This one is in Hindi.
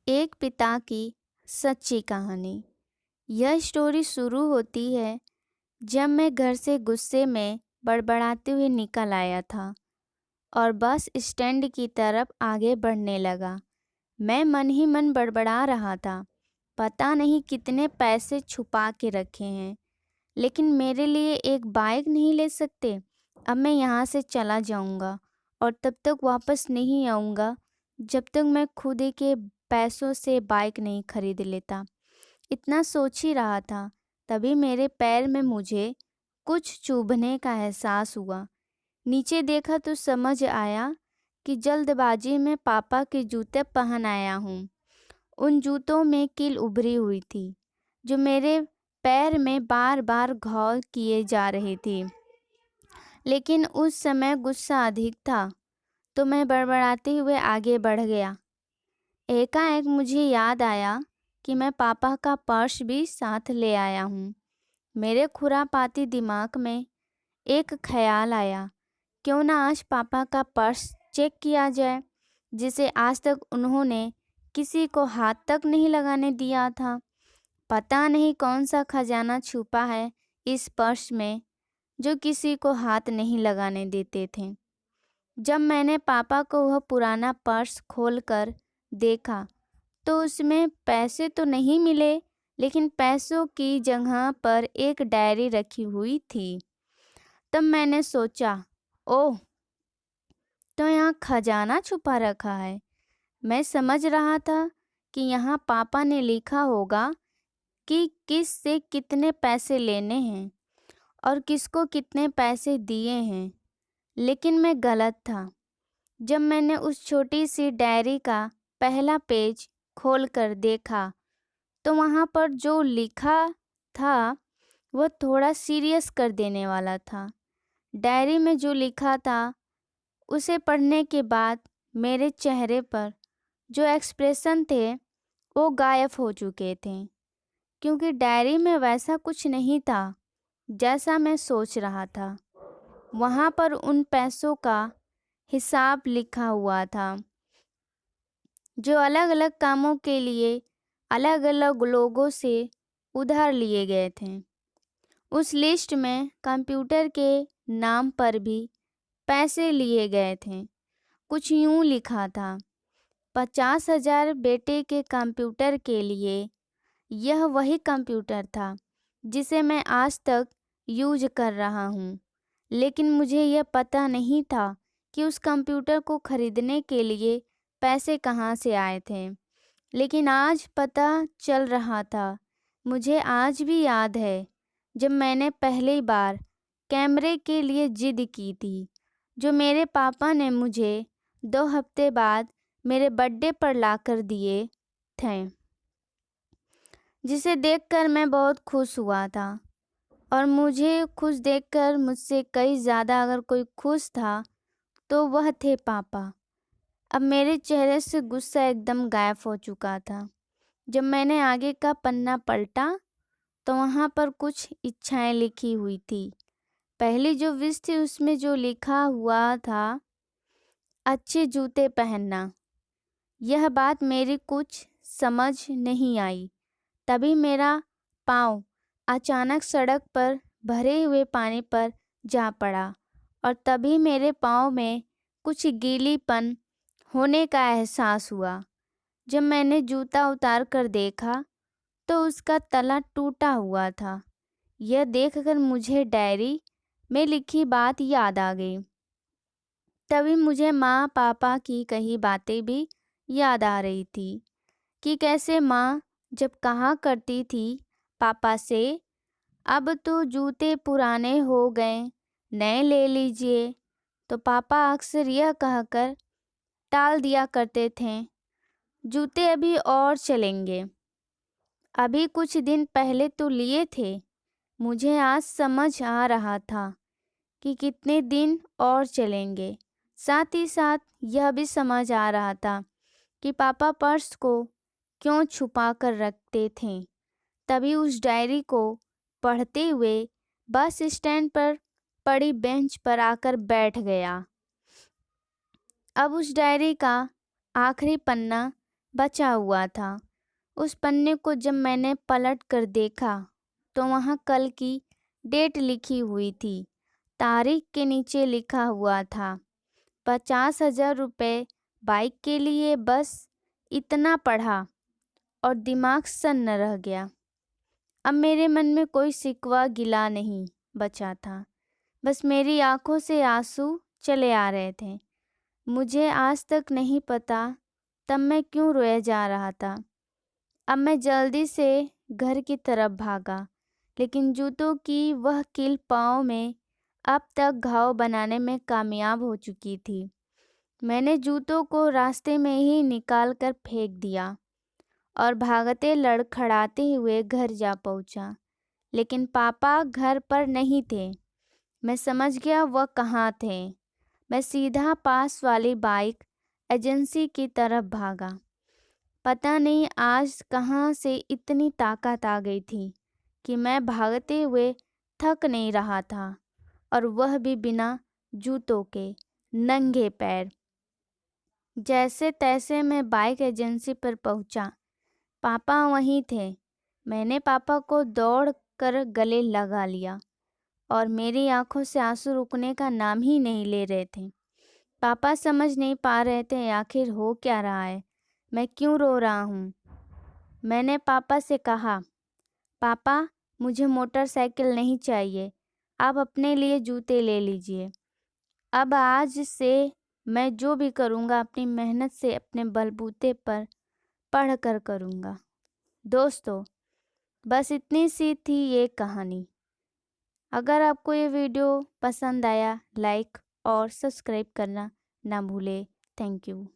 एक पिता की सच्ची कहानी। यह स्टोरी शुरू होती है जब मैं घर से गुस्से में बड़बड़ाते हुए निकल आया था और बस स्टैंड की तरफ आगे बढ़ने लगा। मैं मन ही मन बड़बड़ा रहा था, पता नहीं कितने पैसे छुपा के रखे हैं, लेकिन मेरे लिए एक बाइक नहीं ले सकते। अब मैं यहाँ से चला जाऊँगा और तब तक वापस नहीं आऊँगा जब तक मैं खुद ही के पैसों से बाइक नहीं खरीद लेता। इतना सोच ही रहा था, तभी मेरे पैर में मुझे कुछ चुभने का एहसास हुआ। नीचे देखा तो समझ आया कि जल्दबाजी में पापा के जूते पहन आया हूँ। उन जूतों में कील उभरी हुई थी, जो मेरे पैर में बार बार घाव किए जा रही थी। लेकिन उस समय गुस्सा अधिक था, तो मैं बड़बड़ाते हुए आगे बढ़ गया। एकाएक मुझे याद आया कि मैं पापा का पर्स भी साथ ले आया हूँ। मेरे खुरापाती दिमाग में एक ख्याल आया, क्यों ना आज पापा का पर्स चेक किया जाए, जिसे आज तक उन्होंने किसी को हाथ तक नहीं लगाने दिया था। पता नहीं कौन सा खजाना छुपा है इस पर्स में, जो किसी को हाथ नहीं लगाने देते थे। जब मैंने पापा को वह पुराना पर्स खोलकर देखा तो उसमें पैसे तो नहीं मिले, लेकिन पैसों की जगह पर एक डायरी रखी हुई थी। तब मैंने सोचा, ओह, तो यहाँ खजाना छुपा रखा है। मैं समझ रहा था कि यहाँ पापा ने लिखा होगा कि किस से कितने पैसे लेने हैं और किसको कितने पैसे दिए हैं, लेकिन मैं गलत था। जब मैंने उस छोटी सी डायरी का पहला पेज खोलकर देखा तो वहाँ पर जो लिखा था वह थोड़ा सीरियस कर देने वाला था। डायरी में जो लिखा था उसे पढ़ने के बाद मेरे चेहरे पर जो एक्सप्रेशन थे वो गायब हो चुके थे, क्योंकि डायरी में वैसा कुछ नहीं था जैसा मैं सोच रहा था। वहाँ पर उन पैसों का हिसाब लिखा हुआ था जो अलग अलग कामों के लिए अलग अलग लोगों से उधार लिए गए थे। उस लिस्ट में कंप्यूटर के नाम पर भी पैसे लिए गए थे। कुछ यूं लिखा था, 50,000 बेटे के कंप्यूटर के लिए। यह वही कंप्यूटर था जिसे मैं आज तक यूज कर रहा हूँ, लेकिन मुझे यह पता नहीं था कि उस कंप्यूटर को खरीदने के लिए पैसे कहाँ से आए थे। लेकिन आज पता चल रहा था। मुझे आज भी याद है जब मैंने पहली बार कैमरे के लिए जिद की थी, जो मेरे पापा ने मुझे 2 हफ्ते बाद मेरे बर्थडे पर लाकर दिए थे, जिसे देखकर मैं बहुत खुश हुआ था। और मुझे खुश देखकर मुझसे कई ज़्यादा अगर कोई खुश था तो वह थे पापा। अब मेरे चेहरे से गुस्सा एकदम गायब हो चुका था। जब मैंने आगे का पन्ना पलटा तो वहाँ पर कुछ इच्छाएं लिखी हुई थी। पहली जो विश थी उसमें जो लिखा हुआ था, अच्छे जूते पहनना। यह बात मेरी कुछ समझ नहीं आई। तभी मेरा पाँव अचानक सड़क पर भरे हुए पानी पर जा पड़ा और तभी मेरे पाँव में कुछ गीलीपन होने का एहसास हुआ। जब मैंने जूता उतार कर देखा तो उसका तला टूटा हुआ था। यह देखकर मुझे डायरी में लिखी बात याद आ गई। तभी मुझे माँ पापा की कही बातें भी याद आ रही थी कि कैसे माँ जब कहा करती थी पापा से, अब तो जूते पुराने हो गए, नए ले लीजिए, तो पापा अक्सर यह कहकर टाल दिया करते थे, जूते अभी और चलेंगे। अभी कुछ दिन पहले तो लिए थे। मुझे आज समझ आ रहा था कि कितने दिन और चलेंगे। साथ ही साथ यह भी समझ आ रहा था कि पापा पर्स को क्यों छुपा कर रखते थे। तभी उस डायरी को पढ़ते हुए बस स्टैंड पर पड़ी बेंच पर आकर बैठ गया। अब उस डायरी का आखिरी पन्ना बचा हुआ था। उस पन्ने को जब मैंने पलट कर देखा तो वहाँ कल की डेट लिखी हुई थी। तारीख के नीचे लिखा हुआ था 50,000 रुपये बाइक के लिए। बस इतना पढ़ा और दिमाग सन्न रह गया। अब मेरे मन में कोई शिकवा गिला नहीं बचा था, बस मेरी आंखों से आंसू चले आ रहे थे। मुझे आज तक नहीं पता तब मैं क्यों रोया जा रहा था। अब मैं जल्दी से घर की तरफ भागा, लेकिन जूतों की वह कील पाँव में अब तक घाव बनाने में कामयाब हो चुकी थी। मैंने जूतों को रास्ते में ही निकाल कर फेंक दिया और भागते लड़खड़ाते हुए घर जा पहुंचा। लेकिन पापा घर पर नहीं थे। मैं समझ गया वह कहाँ थे। मैं सीधा पास वाली बाइक एजेंसी की तरफ भागा। पता नहीं आज कहाँ से इतनी ताकत आ गई थी कि मैं भागते हुए थक नहीं रहा था, और वह भी बिना जूतों के, नंगे पैर। जैसे तैसे मैं बाइक एजेंसी पर पहुंचा। पापा वहीं थे। मैंने पापा को दौड़ कर गले लगा लिया और मेरी आंखों से आंसू रुकने का नाम ही नहीं ले रहे थे। पापा समझ नहीं पा रहे थे आखिर हो क्या रहा है, मैं क्यों रो रहा हूँ। मैंने पापा से कहा, पापा मुझे मोटरसाइकिल नहीं चाहिए, आप अपने लिए जूते ले लीजिए। अब आज से मैं जो भी करूँगा अपनी मेहनत से अपने बलबूते पर पढ़ कर करूँगा। दोस्तों, बस इतनी सी थी ये कहानी। अगर आपको ये वीडियो पसंद आया, लाइक और सब्सक्राइब करना ना भूले। Thank you.